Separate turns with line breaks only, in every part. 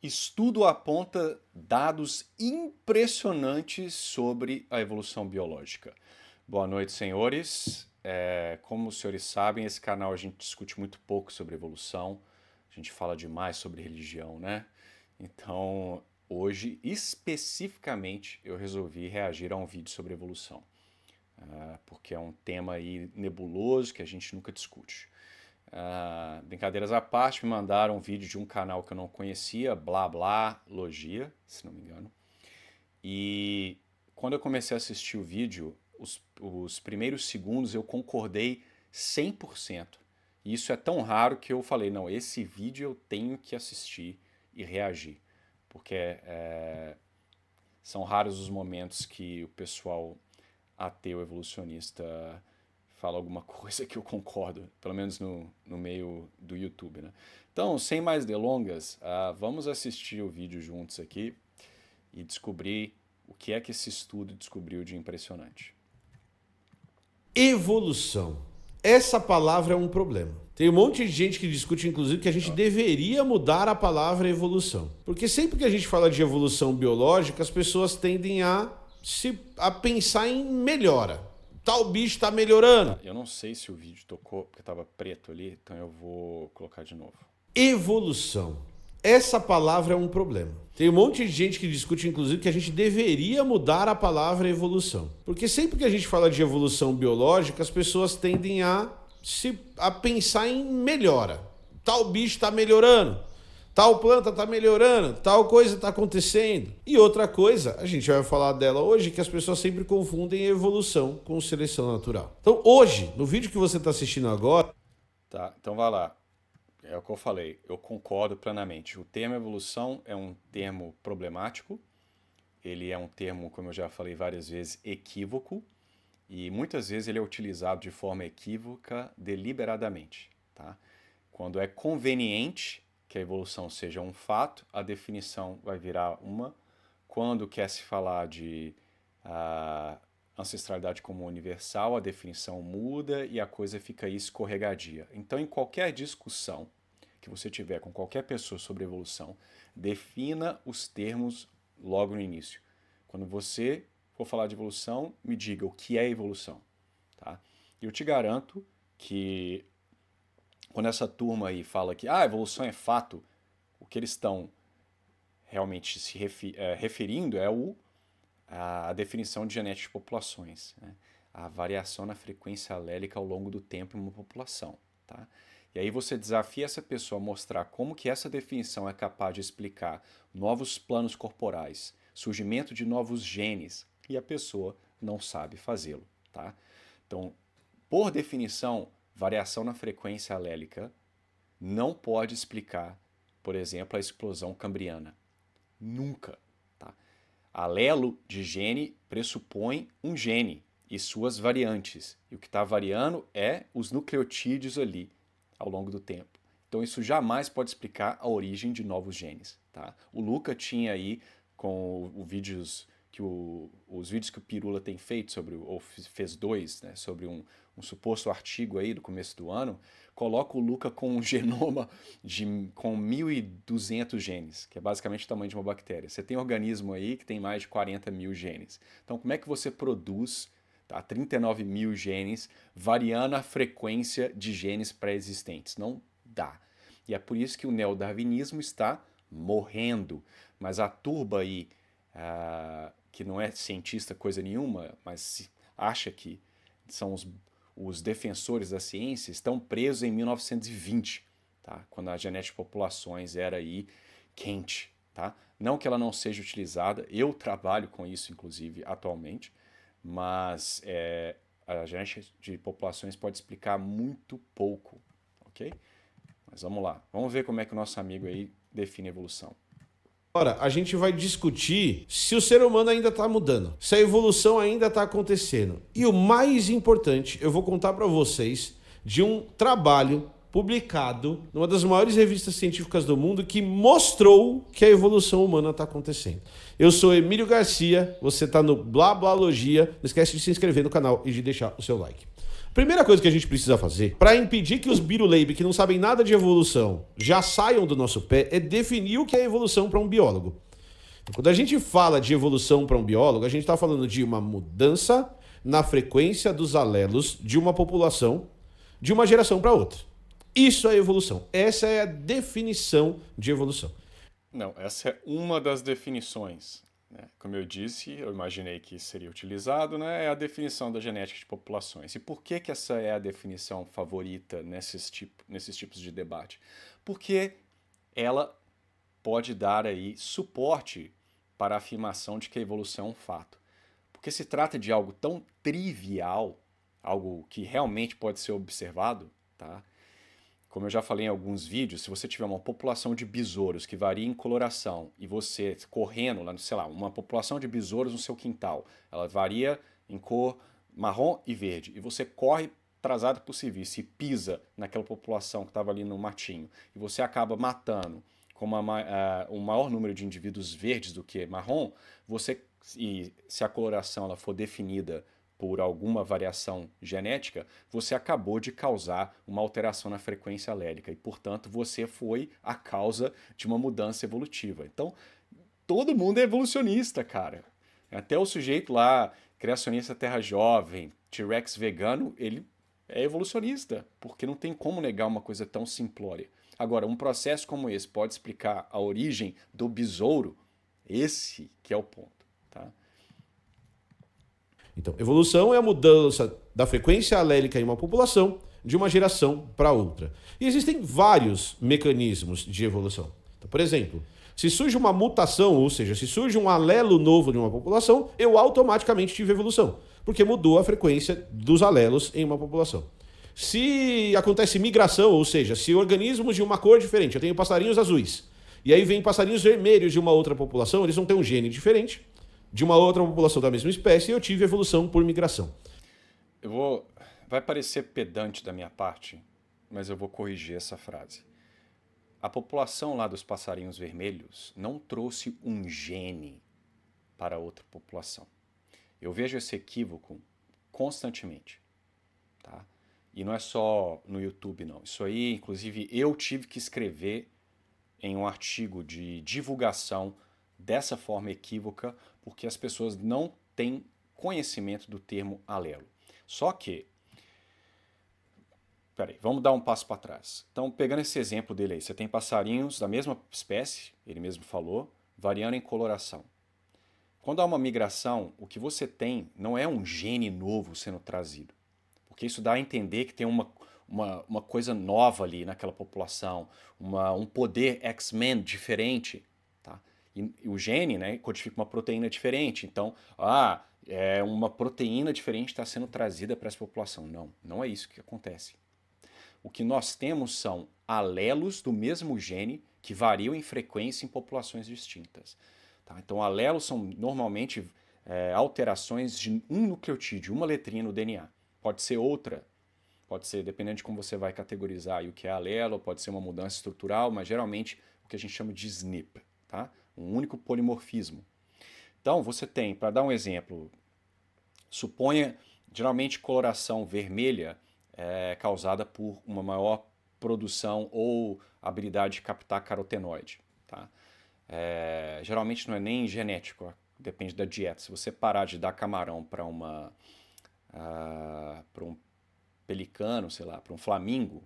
Estudo aponta dados impressionantes sobre a evolução biológica. Boa noite, senhores. Como os senhores sabem, esse canal a gente discute muito pouco sobre evolução, a gente fala demais sobre religião, né? Então, hoje, especificamente, eu resolvi reagir a um vídeo sobre evolução, porque é um tema aí nebuloso que a gente nunca discute. Brincadeiras à parte, me mandaram um vídeo de um canal que eu não conhecia, Blá Blá Logia, se não me engano. E quando eu comecei a assistir o vídeo, os primeiros segundos eu concordei 100%. E isso é tão raro que eu falei, não, esse vídeo eu tenho que assistir e reagir. Porque são raros os momentos que o pessoal ateu evolucionista fala alguma coisa que eu concordo, pelo menos no meio do YouTube, né? Então, sem mais delongas, vamos assistir o vídeo juntos aqui e descobrir o que é que esse estudo descobriu de impressionante.
Evolução. Essa palavra é um problema. Tem um monte de gente que discute, inclusive, que a gente deveria mudar a palavra evolução. Porque sempre que a gente fala de evolução biológica, as pessoas tendem a pensar em melhora. Tal bicho está melhorando.
Eu não sei se o vídeo tocou, porque estava preto ali, então eu vou colocar de novo.
Evolução. Essa palavra é um problema. Tem um monte de gente que discute, inclusive, que a gente deveria mudar a palavra evolução. Porque sempre que a gente fala de evolução biológica, as pessoas tendem a pensar em melhora. Tal bicho está melhorando. Tal planta está melhorando, tal coisa está acontecendo. E outra coisa, a gente vai falar dela hoje, que as pessoas sempre confundem evolução com seleção natural. Então hoje, no vídeo que você está assistindo agora...
Tá, então vai lá. É o que eu falei, eu concordo plenamente. O termo evolução é um termo problemático, ele é um termo, como eu já falei várias vezes, equívoco, e muitas vezes ele é utilizado de forma equívoca deliberadamente, tá? Quando é conveniente que a evolução seja um fato, a definição vai virar uma. Quando quer se falar de ancestralidade como universal, a definição muda e a coisa fica aí escorregadia. Então, em qualquer discussão que você tiver com qualquer pessoa sobre evolução, defina os termos logo no início. Quando você for falar de evolução, me diga o que é evolução, tá? Eu te garanto que quando essa turma aí fala que evolução é fato, o que eles estão realmente se referindo é a definição de genética de populações, né? A variação na frequência alélica ao longo do tempo em uma população, tá? E aí você desafia essa pessoa a mostrar como que essa definição é capaz de explicar novos planos corporais, surgimento de novos genes, e a pessoa não sabe fazê-lo, tá? Então, por definição, variação na frequência alélica não pode explicar, por exemplo, a explosão cambriana. Nunca. Tá? Alelo de gene pressupõe um gene e suas variantes. E o que está variando é os nucleotídeos ali ao longo do tempo. Então isso jamais pode explicar a origem de novos genes. Tá? O Luca tinha aí, com os vídeos que o Pirula tem feito sobre, ou fez dois, né, sobre um suposto artigo aí do começo do ano, coloca o Luca com um genoma com 1.200 genes, que é basicamente o tamanho de uma bactéria. Você tem um organismo aí que tem mais de 40 mil genes. Então como é que você produz 39 mil genes variando a frequência de genes pré-existentes? Não dá. E é por isso que o neodarwinismo está morrendo. Mas a turba aí, que não é cientista coisa nenhuma, mas acha que são os defensores da ciência, estão presos em 1920, tá? Quando a genética de populações era aí quente. Tá? Não que ela não seja utilizada, eu trabalho com isso, inclusive, atualmente, mas a genética de populações pode explicar muito pouco, ok? Mas vamos lá, vamos ver como é que o nosso amigo aí define evolução.
Agora, a gente vai discutir se o ser humano ainda está mudando, se a evolução ainda está acontecendo. E o mais importante, eu vou contar para vocês de um trabalho publicado numa das maiores revistas científicas do mundo que mostrou que a evolução humana está acontecendo. Eu sou Emílio Garcia, você está no Blá Blá Logia. Não esquece de se inscrever no canal e de deixar o seu like. Primeira coisa que a gente precisa fazer para impedir que os biruleibe que não sabem nada de evolução já saiam do nosso pé é definir o que é evolução para um biólogo. Então, quando a gente fala de evolução para um biólogo, a gente está falando de uma mudança na frequência dos alelos de uma população de uma geração para outra. Isso é evolução. Essa é a definição de evolução.
Não, essa é uma das definições, né? Como eu disse, eu imaginei que seria utilizado, né? É a definição da genética de populações. E por que que essa é a definição favorita nesses tipos de debate? Porque ela pode dar aí suporte para a afirmação de que a evolução é um fato. Porque se trata de algo tão trivial, algo que realmente pode ser observado, tá? Como eu já falei em alguns vídeos, se você tiver uma população de besouros que varia em coloração e você correndo lá, sei lá, uma população de besouros no seu quintal, ela varia em cor marrom e verde, e você corre atrasado por serviço e pisa naquela população que estava ali no matinho, e você acaba matando com um maior número de indivíduos verdes do que marrom, e se a coloração ela for definida por alguma variação genética, você acabou de causar uma alteração na frequência alélica e, portanto, você foi a causa de uma mudança evolutiva. Então, todo mundo é evolucionista, cara. Até o sujeito lá, criacionista terra jovem, T-Rex vegano, ele é evolucionista, porque não tem como negar uma coisa tão simplória. Agora, um processo como esse pode explicar a origem do besouro? Esse que é o ponto, tá?
Então, evolução é a mudança da frequência alélica em uma população de uma geração para outra. E existem vários mecanismos de evolução. Então, por exemplo, se surge uma mutação, ou seja, se surge um alelo novo de uma população, eu automaticamente tive evolução, porque mudou a frequência dos alelos em uma população. Se acontece migração, ou seja, se organismos de uma cor diferente, eu tenho passarinhos azuis, e aí vem passarinhos vermelhos de uma outra população, eles vão ter um gene diferente, de uma outra população da mesma espécie, e eu tive evolução por migração.
Vai parecer pedante da minha parte, mas eu vou corrigir essa frase. A população lá dos passarinhos vermelhos não trouxe um gene para outra população. Eu vejo esse equívoco constantemente, tá? E não é só no YouTube, não. Isso aí, inclusive, eu tive que escrever em um artigo de divulgação dessa forma equívoca, porque as pessoas não têm conhecimento do termo alelo. Só que, peraí, vamos dar um passo para trás. Então, pegando esse exemplo dele aí, você tem passarinhos da mesma espécie, ele mesmo falou, variando em coloração. Quando há uma migração, o que você tem não é um gene novo sendo trazido, porque isso dá a entender que tem uma coisa nova ali naquela população, um poder X-Men diferente. E o gene, né, codifica uma proteína diferente. Então, é uma proteína diferente está sendo trazida para essa população. Não, não é isso que acontece. O que nós temos são alelos do mesmo gene que variam em frequência em populações distintas. Tá? Então, alelos são normalmente alterações de um nucleotídeo, uma letrinha no DNA. Pode ser outra, pode ser, dependendo de como você vai categorizar aí o que é alelo, pode ser uma mudança estrutural, mas geralmente o que a gente chama de SNP, tá? Um único polimorfismo. Então, você tem, para dar um exemplo, suponha, geralmente coloração vermelha é causada por uma maior produção ou habilidade de captar carotenoide. Tá? Geralmente não é nem genético, depende da dieta. Se você parar de dar camarão para um pelicano, sei lá, para um flamingo,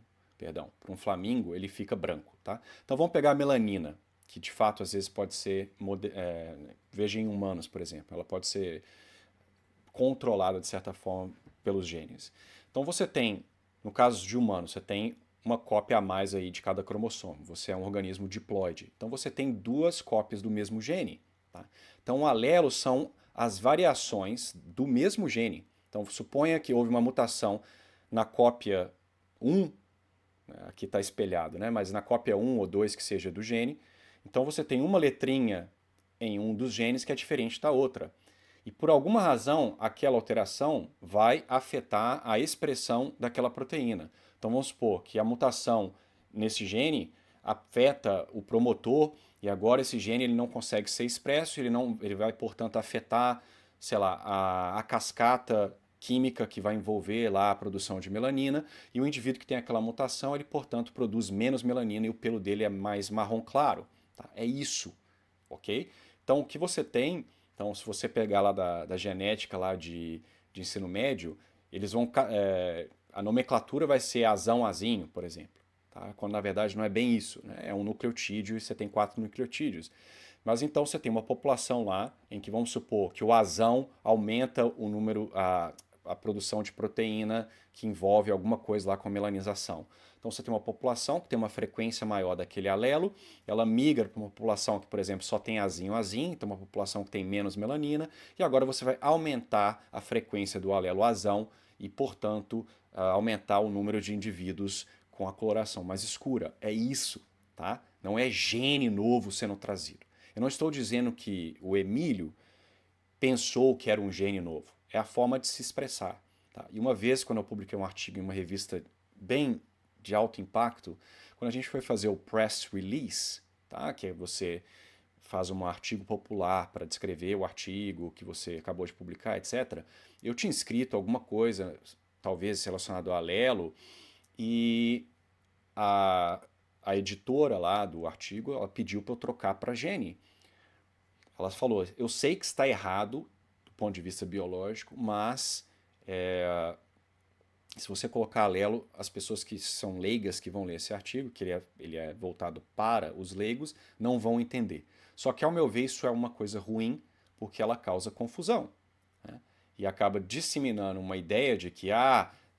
ele fica branco. Tá? Então vamos pegar a melanina, que de fato às vezes pode ser, veja em humanos, por exemplo, ela pode ser controlada de certa forma pelos genes. Então você tem, no caso de humanos, você tem uma cópia a mais aí de cada cromossomo. Você é um organismo diploide. Então você tem duas cópias do mesmo gene. Tá? Então alelos são as variações do mesmo gene. Então suponha que houve uma mutação na cópia 1, aqui está espelhado, né? Mas na cópia 1 ou 2 que seja do gene. Então você tem uma letrinha em um dos genes que é diferente da outra. E por alguma razão, aquela alteração vai afetar a expressão daquela proteína. Então vamos supor que a mutação nesse gene afeta o promotor e agora esse gene ele não consegue ser expresso, ele vai, portanto, afetar, sei lá, a cascata química que vai envolver lá a produção de melanina, e o indivíduo que tem aquela mutação, ele, portanto, produz menos melanina e o pelo dele é mais marrom claro. Tá? É isso, ok? Então, o que você tem, então, se você pegar lá da genética lá de ensino médio, eles vão, a nomenclatura vai ser azão, azinho, por exemplo. Tá? Quando na verdade não é bem isso, né? É um nucleotídeo e você tem 4 nucleotídeos. Mas então você tem uma população lá em que vamos supor que o azão aumenta o número, a produção de proteína que envolve alguma coisa lá com a melanização. Então você tem uma população que tem uma frequência maior daquele alelo, ela migra para uma população que, por exemplo, só tem azinho, então uma população que tem menos melanina, e agora você vai aumentar a frequência do alelo azão e, portanto, aumentar o número de indivíduos com a coloração mais escura. É isso, tá? Não é gene novo sendo trazido. Eu não estou dizendo que o Emílio pensou que era um gene novo. É a forma de se expressar. Tá? E uma vez, quando eu publiquei um artigo em uma revista bem de alto impacto, quando a gente foi fazer o press release, tá? Que é você faz um artigo popular para descrever o artigo que você acabou de publicar, etc., eu tinha escrito alguma coisa, talvez relacionado ao alelo, e a editora lá do artigo, ela pediu para eu trocar para gene. Ela falou, eu sei que está errado do ponto de vista biológico, mas se você colocar alelo, as pessoas que são leigas que vão ler esse artigo, que ele é voltado para os leigos, não vão entender. Só que, ao meu ver, isso é uma coisa ruim, porque ela causa confusão. Né? E acaba disseminando uma ideia de que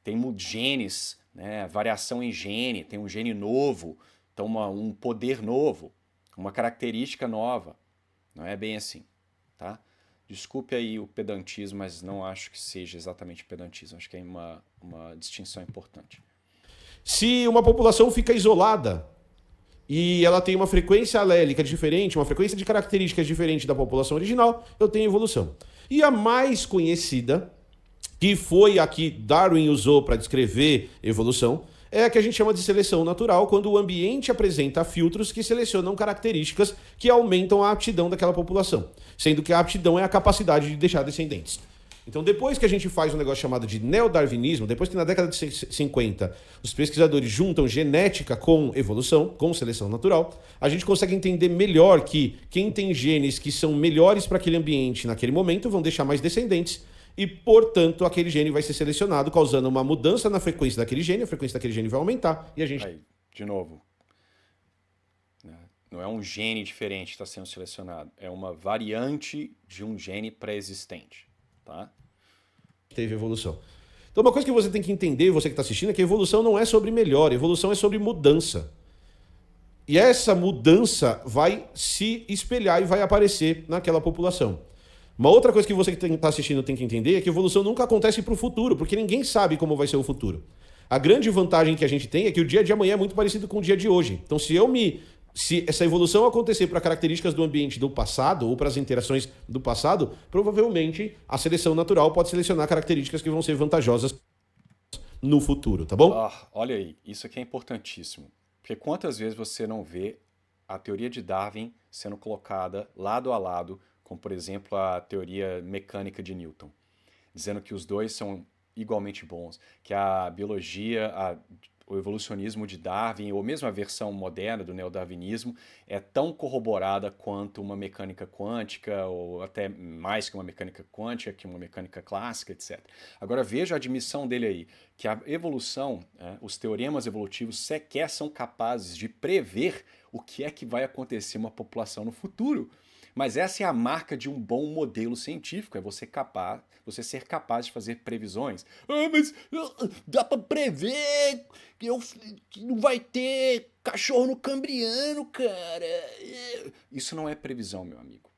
tem genes, né, variação em gene, tem um gene novo, então um poder novo, uma característica nova. Não é bem assim, tá? Desculpe aí o pedantismo, mas não acho que seja exatamente pedantismo. Acho que é uma distinção importante.
Se uma população fica isolada e ela tem uma frequência alélica diferente, uma frequência de características diferente da população original, eu tenho evolução. E a mais conhecida, que foi a que Darwin usou para descrever evolução, é a que a gente chama de seleção natural, quando o ambiente apresenta filtros que selecionam características que aumentam a aptidão daquela população, sendo que a aptidão é a capacidade de deixar descendentes. Então, depois que a gente faz um negócio chamado de neodarwinismo, depois que na década de 50 os pesquisadores juntam genética com evolução, com seleção natural, a gente consegue entender melhor que quem tem genes que são melhores para aquele ambiente naquele momento vão deixar mais descendentes, e, portanto, aquele gene vai ser selecionado, causando uma mudança na frequência daquele gene, a frequência daquele gene vai aumentar e a gente...
Aí, de novo, né? Não é um gene diferente que está sendo selecionado, é uma variante de um gene pré-existente, tá?
Teve evolução. Então, uma coisa que você tem que entender, você que está assistindo, é que a evolução não é sobre melhor, a evolução é sobre mudança. E essa mudança vai se espelhar e vai aparecer naquela população. Uma outra coisa que você que está assistindo tem que entender é que a evolução nunca acontece para o futuro, porque ninguém sabe como vai ser o futuro. A grande vantagem que a gente tem é que o dia de amanhã é muito parecido com o dia de hoje. Então, se essa evolução acontecer para características do ambiente do passado ou para as interações do passado, provavelmente a seleção natural pode selecionar características que vão ser vantajosas no futuro, tá bom?
Olha aí, isso aqui é importantíssimo. Porque quantas vezes você não vê a teoria de Darwin sendo colocada lado a lado como, por exemplo, a teoria mecânica de Newton, dizendo que os dois são igualmente bons, que a biologia, o evolucionismo de Darwin, ou mesmo a versão moderna do neodarwinismo, é tão corroborada quanto uma mecânica quântica, ou até mais que uma mecânica quântica, que uma mecânica clássica, etc. Agora veja a admissão dele aí, que a evolução, os teoremas evolutivos sequer são capazes de prever o que é que vai acontecer uma população no futuro. Mas essa é a marca de um bom modelo científico, é você ser capaz de fazer previsões. Mas dá para prever que não vai ter cachorro no Cambriano, cara. Isso não é previsão, meu amigo.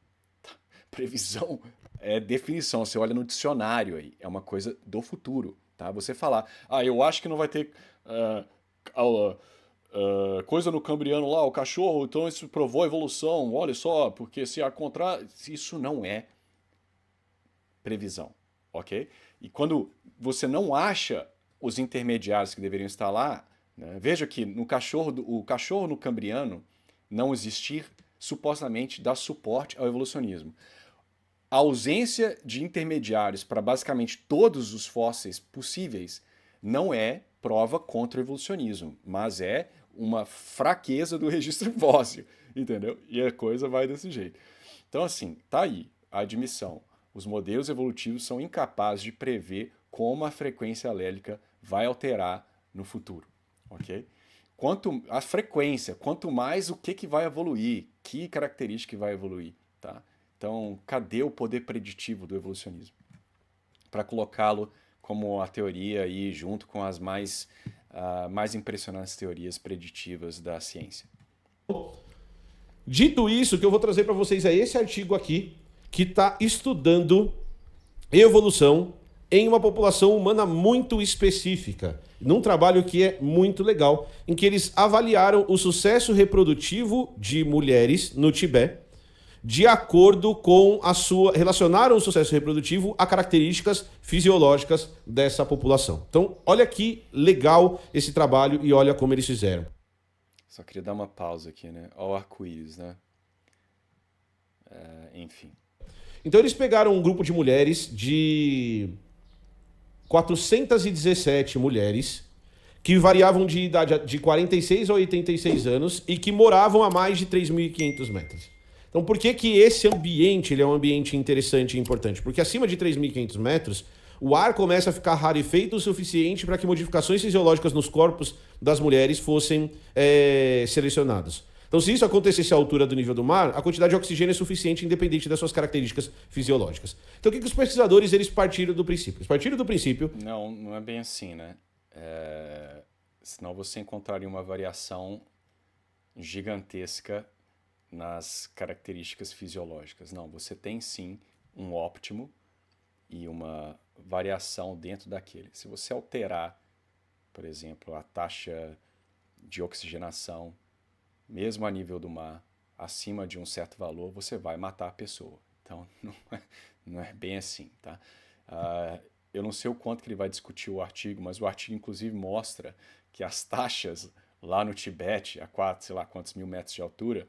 Previsão é definição, você olha no dicionário aí, é uma coisa do futuro. Tá? Você falar, eu acho que não vai ter coisa no Cambriano lá, o cachorro, então isso provou a evolução, olha só, porque se a contrário, isso não é previsão, ok? E quando você não acha os intermediários que deveriam estar lá, né, veja que o cachorro no Cambriano não existir supostamente dá suporte ao evolucionismo. a ausência de intermediários para basicamente todos os fósseis possíveis não é prova contra o evolucionismo, mas é uma fraqueza do registro fóssil, entendeu? E a coisa vai desse jeito. Então, assim, tá aí a admissão. Os modelos evolutivos são incapazes de prever como a frequência alélica vai alterar no futuro, ok? Quanto a frequência, quanto mais o que vai evoluir, que característica vai evoluir, tá? Então, cadê o poder preditivo do evolucionismo? Para colocá-lo como a teoria aí junto com as mais impressionantes teorias preditivas da ciência.
Dito isso, o que eu vou trazer para vocês é esse artigo aqui, que está estudando evolução em uma população humana muito específica, num trabalho que é muito legal, em que eles avaliaram o sucesso reprodutivo de mulheres no Tibete, de acordo com a sua... relacionaram o sucesso reprodutivo a características fisiológicas dessa população. Então, olha que legal esse trabalho e olha como eles fizeram.
Só queria dar uma pausa aqui, né? Olha o arco-íris, né? Enfim.
Então, eles pegaram um grupo de mulheres de 417 mulheres que variavam de idade de 46 a 86 anos e que moravam a mais de 3.500 metros. Então, por que que esse ambiente ele é um ambiente interessante e importante? Porque acima de 3.500 metros, o ar começa a ficar rarefeito o suficiente para que modificações fisiológicas nos corpos das mulheres fossem selecionadas. Então, se isso acontecesse à altura do nível do mar, a quantidade de oxigênio é suficiente independente das suas características fisiológicas. Então, o que os pesquisadores eles partiram do princípio? Eles partiram do princípio...
Não é bem assim, né? Senão você encontraria uma variação gigantesca nas características fisiológicas. Não, você tem sim um óptimo e uma variação dentro daquele. Se você alterar, por exemplo, a taxa de oxigenação, mesmo a nível do mar, acima de um certo valor, você vai matar a pessoa. Então, não é bem assim, tá? Eu não sei o quanto que ele vai discutir o artigo, mas o artigo, inclusive, mostra que as taxas lá no Tibete, a sei lá quantos mil metros de altura,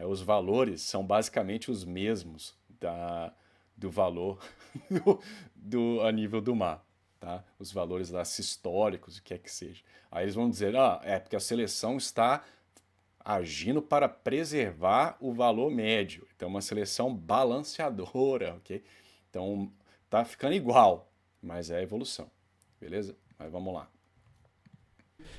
os valores são basicamente os mesmos do valor a nível do mar, tá? Os valores lá históricos, o que é que seja. Aí eles vão dizer, porque a seleção está agindo para preservar o valor médio. Então, uma seleção balanceadora, ok? Então, tá ficando igual, mas é evolução, beleza? Mas vamos lá.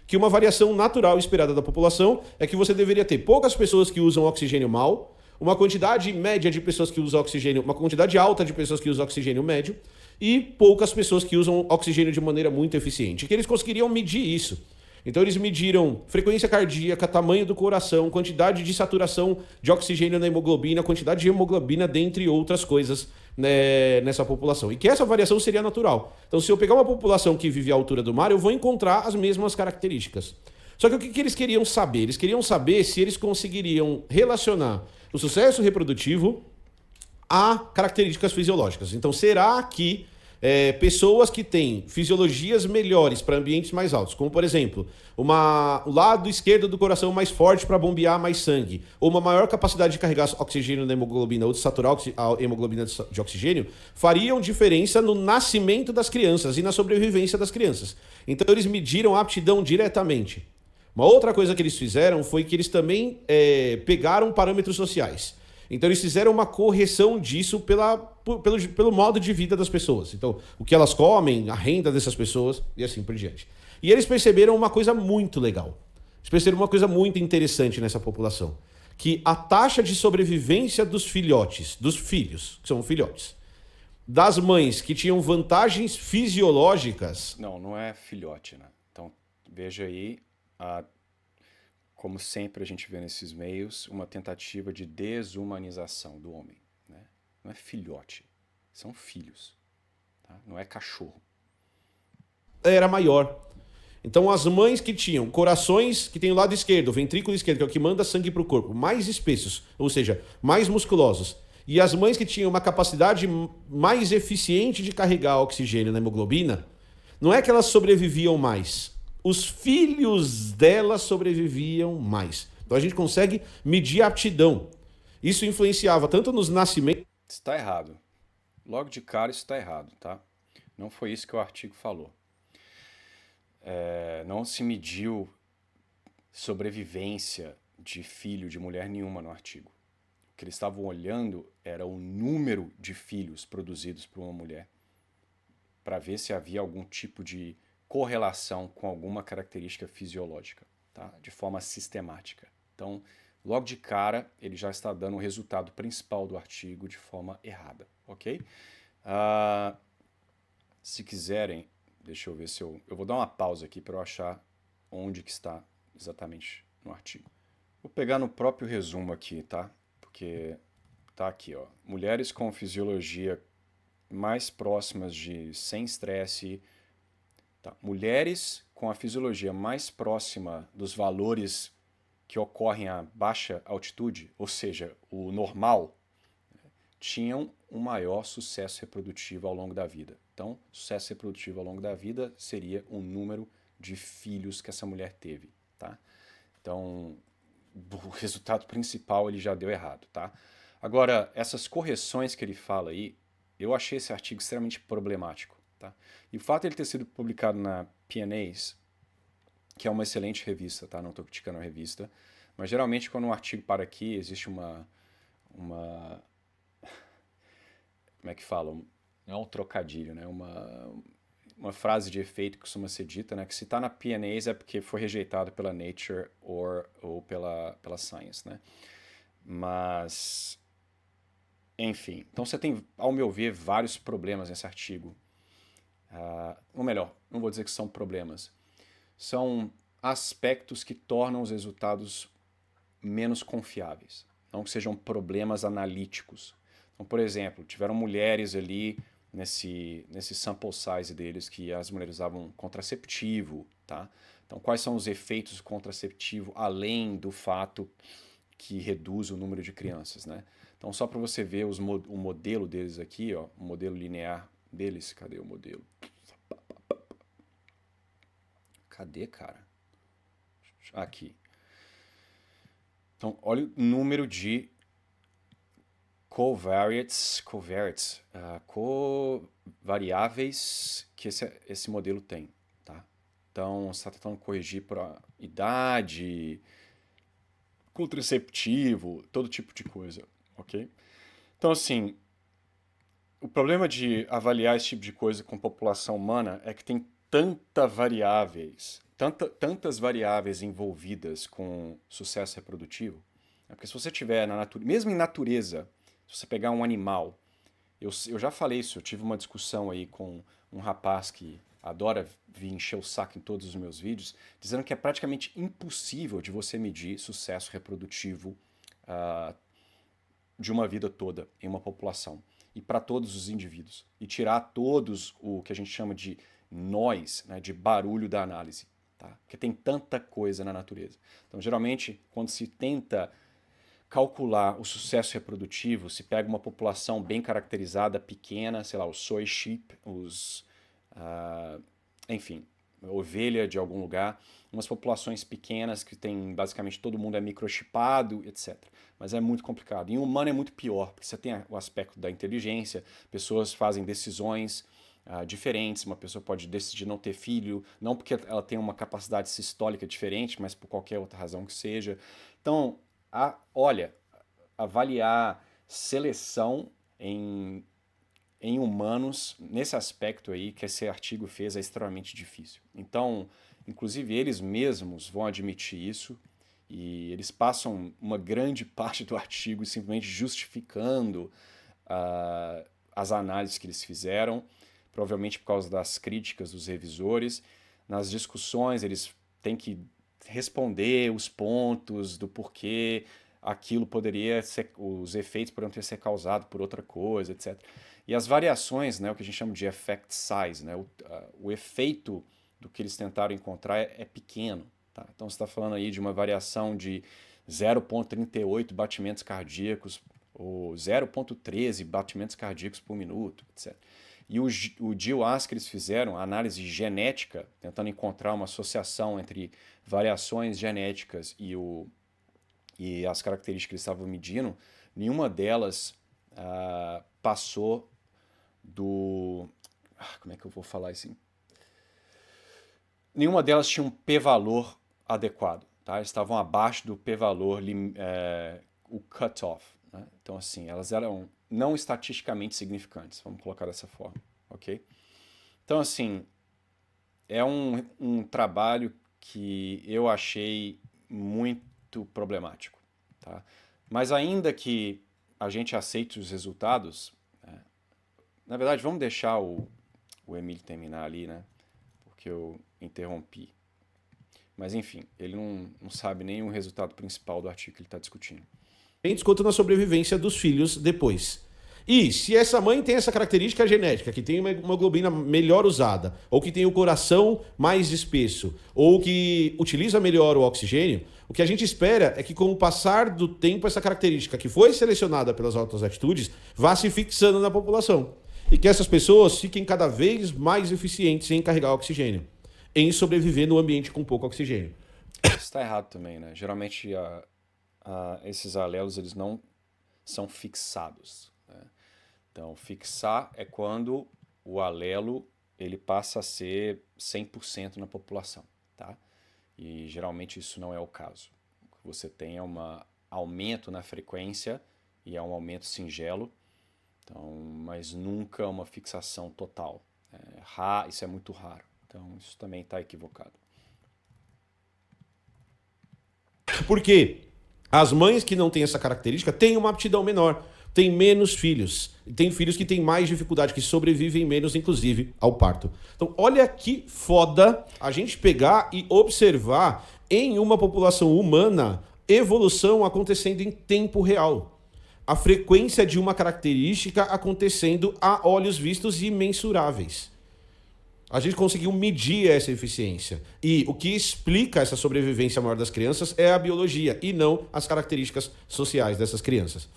Que uma variação natural esperada da população é que você deveria ter poucas pessoas que usam oxigênio mal, uma quantidade média de pessoas que usam oxigênio, uma quantidade alta de pessoas que usam oxigênio médio e poucas pessoas que usam oxigênio de maneira muito eficiente. Que eles conseguiriam medir isso. Então eles mediram frequência cardíaca, tamanho do coração, quantidade de saturação de oxigênio na hemoglobina, quantidade de hemoglobina, dentre outras coisas, né, nessa população. E que essa variação seria natural. Então se eu pegar uma população que vive à altura do mar, eu vou encontrar as mesmas características. Só que o que eles queriam saber? Eles queriam saber se eles conseguiriam relacionar o sucesso reprodutivo a características fisiológicas. Então será que pessoas que têm fisiologias melhores para ambientes mais altos, como por exemplo, o lado esquerdo do coração mais forte para bombear mais sangue, ou uma maior capacidade de carregar oxigênio na hemoglobina ou de saturar a hemoglobina de oxigênio, fariam diferença no nascimento das crianças e na sobrevivência das crianças. Então eles mediram a aptidão diretamente. Uma outra coisa que eles fizeram foi que eles também pegaram parâmetros sociais. Então eles fizeram uma correção disso pelo modo de vida das pessoas. Então, o que elas comem, a renda dessas pessoas e assim por diante. E eles perceberam uma coisa muito legal. Eles perceberam uma coisa muito interessante nessa população. Que a taxa de sobrevivência dos filhotes, dos filhos, que são filhotes, das mães que tinham vantagens fisiológicas...
Não é filhote, né? Então, veja aí... Como sempre a gente vê nesses meios, uma tentativa de desumanização do homem, né? Não é filhote, são filhos, tá? Não é cachorro.
Era maior. Então as mães que tinham corações que tem o lado esquerdo, o ventrículo esquerdo, que é o que manda sangue para o corpo, mais espessos, ou seja, mais musculosos, e as mães que tinham uma capacidade mais eficiente de carregar oxigênio na hemoglobina, não é que elas sobreviviam mais. Os filhos delas sobreviviam mais. Então a gente consegue medir a aptidão. Isso influenciava tanto nos nascimentos...
Está errado. logo de cara isso está errado, tá? Não foi isso que o artigo falou. Não se mediu sobrevivência de filho de mulher nenhuma no artigo. O que eles estavam olhando era o número de filhos produzidos por uma mulher, para ver se havia algum tipo de correlação com alguma característica fisiológica, tá? De forma sistemática. Então, logo de cara, ele já está dando o resultado principal do artigo de forma errada, ok? Se quiserem, deixa eu ver se eu vou dar uma pausa aqui para eu achar onde que está exatamente no artigo. Vou pegar no próprio resumo aqui, tá? Porque tá aqui, ó. Mulheres com fisiologia mais próximas de sem estresse. Tá? Mulheres com a fisiologia mais próxima dos valores que ocorrem a baixa altitude, ou seja, o normal, tinham um maior sucesso reprodutivo ao longo da vida. Então, sucesso reprodutivo ao longo da vida seria o número de filhos que essa mulher teve, tá? Então, o resultado principal ele já deu errado, tá? Agora, essas correções que ele fala aí, eu achei esse artigo extremamente problemático, tá? E o fato de ele ter sido publicado na PNAS, que é uma excelente revista, tá? Não estou criticando a revista, mas geralmente quando um artigo para aqui, existe uma como é que fala? Não é um trocadilho, né? Uma frase de efeito que costuma ser dita, né? Que se está na PNAS é porque foi rejeitado pela Nature ou pela Science, né? Mas, enfim. Então você tem, ao meu ver, vários problemas nesse artigo. Ou melhor, não vou dizer que são problemas. São aspectos que tornam os resultados menos confiáveis. Não que sejam problemas analíticos. Então, por exemplo, tiveram mulheres ali nesse sample size deles que as mulheres usavam contraceptivo, tá? Então, quais são os efeitos do contraceptivo além do fato que reduz o número de crianças, né? Então, só para você ver o modelo deles aqui, ó, o modelo linear deles, cadê o modelo? Cadê, cara? Aqui. Então, olha o número de covariáveis que esse modelo tem, tá? Então, você está tentando corrigir para idade, contraceptivo, todo tipo de coisa, ok? Então, assim, o problema de avaliar esse tipo de coisa com população humana é que tem tantas variáveis envolvidas com sucesso reprodutivo, né? Porque se você tiver mesmo em natureza, se você pegar um animal, eu já falei isso, eu tive uma discussão aí com um rapaz que adora vir encher o saco em todos os meus vídeos, dizendo que é praticamente impossível de você medir sucesso reprodutivo de uma vida toda em uma população e para todos os indivíduos e tirar todos o que a gente chama de noise, né, de barulho da análise, tá? Porque tem tanta coisa na natureza. Então, geralmente, quando se tenta calcular o sucesso reprodutivo, se pega uma população bem caracterizada, pequena, sei lá, os soy sheep, enfim, ovelha de algum lugar, umas populações pequenas que tem basicamente todo mundo é microchipado, etc. Mas é muito complicado. E o humano é muito pior, porque você tem o aspecto da inteligência, pessoas fazem decisões diferentes, uma pessoa pode decidir não ter filho, não porque ela tem uma capacidade sistólica diferente, mas por qualquer outra razão que seja. Então, olha, avaliar seleção em humanos, nesse aspecto aí que esse artigo fez, é extremamente difícil. Então, inclusive eles mesmos vão admitir isso e eles passam uma grande parte do artigo simplesmente justificando as análises que eles fizeram, provavelmente por causa das críticas dos revisores. Nas discussões eles têm que responder os pontos do porquê aquilo poderia ser, os efeitos poderiam ter sido causados por outra coisa, etc. E as variações, né, o que a gente chama de effect size, né, o efeito do que eles tentaram encontrar é pequeno. Tá? Então você está falando aí de uma variação de 0,38 batimentos cardíacos ou 0,13 batimentos cardíacos por minuto, etc. E o GWAS que eles fizeram, a análise genética, tentando encontrar uma associação entre variações genéticas e as características que eles estavam medindo, nenhuma delas passou do... como é que eu vou falar isso? Nenhuma delas tinha um p-valor adequado, tá? Eles estavam abaixo do p-valor, o cutoff, né? Então, assim, elas eram não estatisticamente significantes, vamos colocar dessa forma, ok? Então, assim, é um trabalho que eu achei muito problemático, tá? Mas ainda que a gente aceite os resultados, né? Na verdade, vamos deixar o Emílio terminar ali, né? Porque eu interrompi. Mas enfim, ele não sabe nem o resultado principal do artigo que ele está discutindo.
Quanto na sobrevivência dos filhos depois. E se essa mãe tem essa característica genética, que tem uma hemoglobina melhor usada, ou que tem o coração mais espesso, ou que utiliza melhor o oxigênio, o que a gente espera é que com o passar do tempo essa característica que foi selecionada pelas altas atitudes vá se fixando na população. E que essas pessoas fiquem cada vez mais eficientes em carregar oxigênio, em sobreviver no ambiente com pouco oxigênio.
Isso está errado também, né? Geralmente esses alelos eles não são fixados, né? Então, fixar é quando o alelo ele passa a ser 100% na população, tá? E geralmente isso não é o caso. O que você tem é um aumento na frequência e é um aumento singelo, então, mas nunca uma fixação total. Isso é muito raro. Então, isso também está equivocado.
Por quê? As mães que não têm essa característica têm uma aptidão menor, têm menos filhos, tem filhos que têm mais dificuldade, que sobrevivem menos, inclusive, ao parto. Então, olha que foda a gente pegar e observar em uma população humana evolução acontecendo em tempo real. A frequência de uma característica acontecendo a olhos vistos e mensuráveis. A gente conseguiu medir essa eficiência. E o que explica essa sobrevivência maior das crianças é a biologia e não as características sociais dessas crianças.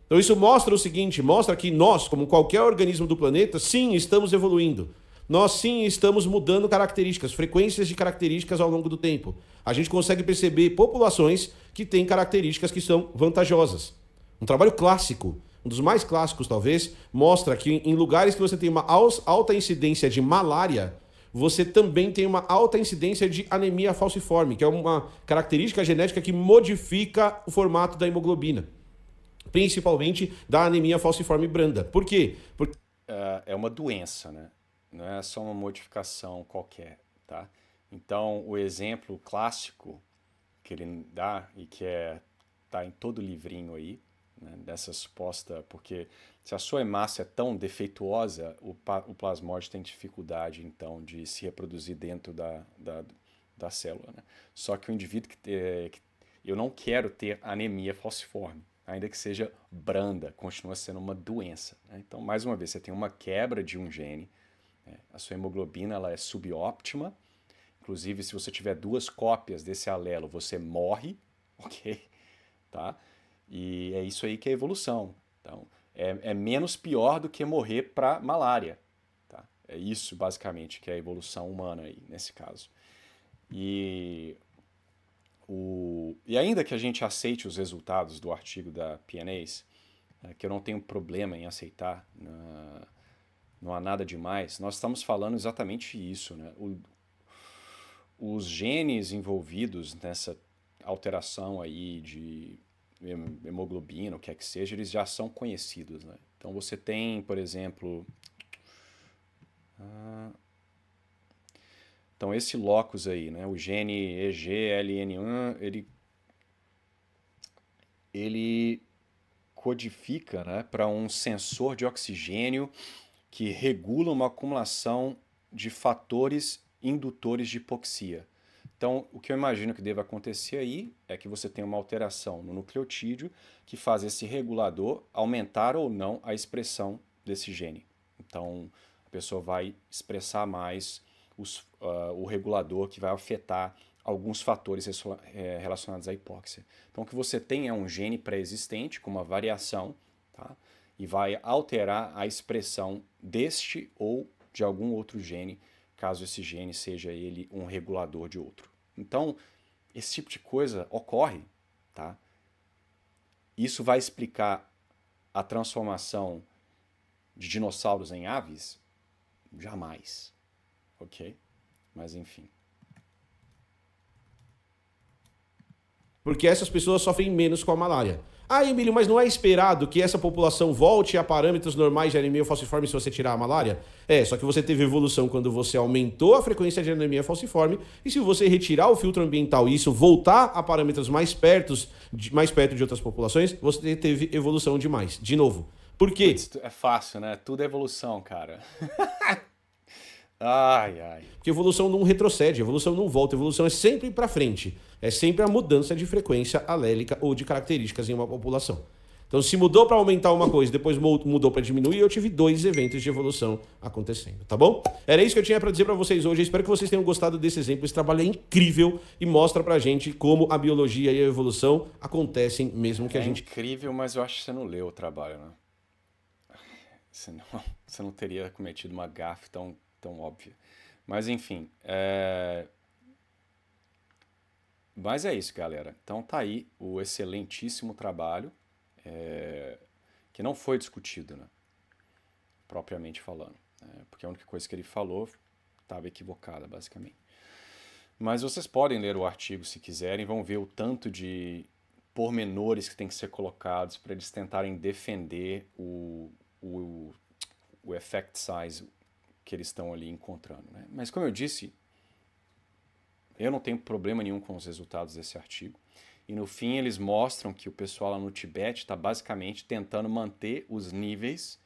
Então isso mostra o seguinte, mostra que nós, como qualquer organismo do planeta, sim, estamos evoluindo. Nós sim estamos mudando características, frequências de características ao longo do tempo. A gente consegue perceber populações que têm características que são vantajosas. Um trabalho clássico, um dos mais clássicos talvez, mostra que em lugares que você tem uma alta incidência de malária, você também tem uma alta incidência de anemia falciforme, que é uma característica genética que modifica o formato da hemoglobina. Principalmente da anemia falciforme branda. Por quê? Porque
é uma doença, né? Não é só uma modificação qualquer, tá? Então, o exemplo clássico que ele dá e que tá em todo livrinho aí, né, dessa suposta, porque se a sua hemácia é tão defeituosa, o plasmóide tem dificuldade, então, de se reproduzir dentro da célula, né? Só que o indivíduo eu não quero ter anemia falciforme, ainda que seja branda, continua sendo uma doença, né? Então, mais uma vez, você tem uma quebra de um gene, né? A sua hemoglobina ela é subóptima, inclusive se você tiver 2 cópias desse alelo, você morre, ok? Tá? E é isso aí que é evolução. Então, é menos pior do que morrer para malária. Tá? É isso, basicamente, que é a evolução humana aí, nesse caso. E ainda que a gente aceite os resultados do artigo da PNAS, que eu não tenho problema em aceitar, não há nada demais, nós estamos falando exatamente isso, né? Os genes envolvidos nessa alteração aí de hemoglobina, o que é que seja, eles já são conhecidos, né? Então você tem, por exemplo, então esse locus aí, né, o gene EGLN1, ele codifica, né, para um sensor de oxigênio que regula uma acumulação de fatores indutores de hipoxia. Então, o que eu imagino que deva acontecer aí é que você tem uma alteração no nucleotídeo que faz esse regulador aumentar ou não a expressão desse gene. Então, a pessoa vai expressar mais o regulador que vai afetar alguns fatores relacionados à hipóxia. Então, o que você tem é um gene pré-existente com uma variação, tá? E vai alterar a expressão deste ou de algum outro gene, caso esse gene seja ele um regulador de outro. Então, esse tipo de coisa ocorre, tá? Isso vai explicar a transformação de dinossauros em aves? Jamais. Ok? Mas enfim.
Porque essas pessoas sofrem menos com a malária. Ah, Emílio, mas não é esperado que essa população volte a parâmetros normais de anemia falciforme se você tirar a malária? É, só que você teve evolução quando você aumentou a frequência de anemia falciforme, e se você retirar o filtro ambiental e isso voltar a parâmetros mais perto de outras populações, você teve evolução demais. De novo. Por quê?
Putz, é fácil, né? Tudo é evolução, cara. Ai, ai.
Porque evolução não retrocede, evolução não volta, evolução é sempre para frente. É sempre a mudança de frequência alélica ou de características em uma população. Então, se mudou para aumentar uma coisa, depois mudou para diminuir, eu tive 2 eventos de evolução acontecendo, tá bom? Era isso que eu tinha para dizer para vocês hoje. Eu espero que vocês tenham gostado desse exemplo. Esse trabalho é incrível e mostra pra gente como a biologia e a evolução acontecem mesmo que a gente...
É incrível, mas eu acho que você não leu o trabalho, né? Você não teria cometido uma gafe tão óbvia. Mas enfim, mas é isso, galera. Então tá aí o excelentíssimo trabalho, que não foi discutido, né? Propriamente falando, né? Porque a única coisa que ele falou estava equivocada, basicamente. Mas vocês podem ler o artigo se quiserem, vão ver o tanto de pormenores que tem que ser colocados para eles tentarem defender o effect size que eles estão ali encontrando, né? Mas como eu disse, eu não tenho problema nenhum com os resultados desse artigo. E no fim eles mostram que o pessoal lá no Tibete está basicamente tentando manter os níveis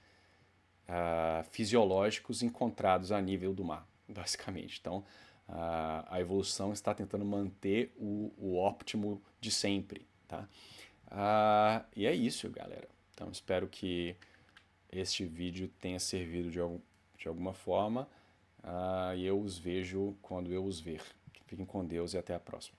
fisiológicos encontrados a nível do mar, basicamente. Então a evolução está tentando manter o óptimo de sempre, tá? E é isso, galera. Então espero que este vídeo tenha servido de alguma forma, e eu os vejo quando eu os ver. Fiquem com Deus e até a próxima.